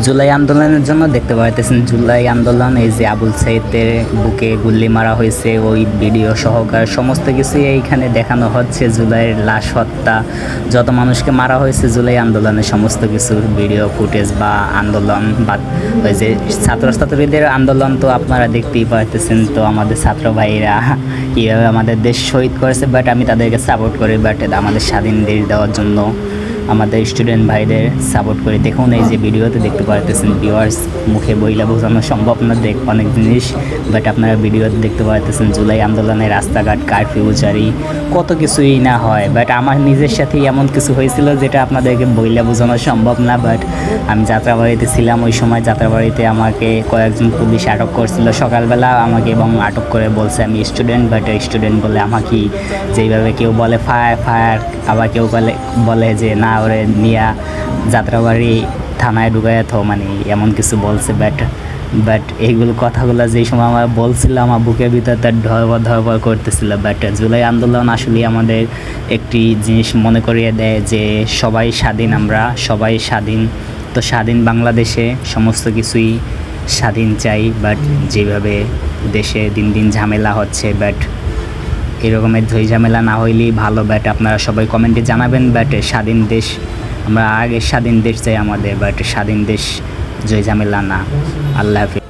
জুলাই আন্দোলনের জন্য দেখতে পাইতেছেন জুলাই আন্দোলন, এই যে আবুল সাইদের বুকে গুল্লি মারা হয়েছে ওই ভিডিও সহকার সমস্ত কিছুই এইখানে দেখানো হচ্ছে। জুলাইয়ের লাশ হত্যা, যত মানুষকে মারা হয়েছে জুলাই আন্দোলনের সমস্ত কিছুর ভিডিও ফুটেজ বা আন্দোলন বা ওই যে ছাত্রছাত্রীদের আন্দোলন তো আপনারা দেখতেই পাইতেছেন। তো আমাদের ছাত্র ভাইরা কীভাবে আমাদের দেশ শহীদ করেছে, বাট আমি তাদেরকে সাপোর্ট করি, বাট আমাদের স্বাধীন দেশ দেওয়ার জন্য আমাদের স্টুডেন্ট ভাইদের সাপোর্ট করি। দেখুন এই যে ভিডিওতে দেখতে পারতেছেন ভিউয়ার্স, মুখে বইলা বোঝানো সম্ভব না দেখ অনেক জিনিস, বাট আপনারা ভিডিওতে দেখতে পারতেছেন জুলাই আন্দোলনে রাস্তাঘাট কারফিউ জারি কত কিছুই না হয়। বাট আমার নিজের সাথে এমন কিছু হয়েছিল যেটা আপনাদেরকে বইলা বোঝানো সম্ভব না। বাট আমি যাত্রাবাড়িতে ছিলাম, ওই সময় যাত্রাবাড়িতে আমাকে কয়েকজন পুলিশ আটক করছিল সকালবেলা আমাকে, এবং আটক করে বলছে আমি স্টুডেন্ট, বাট স্টুডেন্ট বলে আমাকে যেইভাবে কেউ বলে ফায়ার ফায়ার, আবার কেউ বলে যে না ওরে নিয়া যাত্রাবাড়ি থানায় ঢুকায় থো, মানে এমন কিছু বলছে। বাট এইগুলো কথাগুলো যেই সময় আমার বলছিল আমার বুকের ভিতর তার ধরপড় করতেছিল। বাট জুলাই আন্দোলন আসলে আমাদের একটি জিনিস মনে করিয়ে দেয় যে সবাই স্বাধীন, আমরা সবাই স্বাধীন। তো স্বাধীন বাংলাদেশে সমস্ত কিছুই স্বাধীন চাই, বাট যেভাবে দেশে দিন দিন ঝামেলা হচ্ছে, বাট এরকমের ঝই ঝামেলা না হইলেই ভালো। বাট আপনারা সবাই কমেন্টে জানাবেন, বাট স্বাধীন দেশ, আমরা আগে স্বাধীন দেশ চাই আমাদের, বাট স্বাধীন দেশ ঝই ঝামেলা না। আল্লাহ হাফিজ।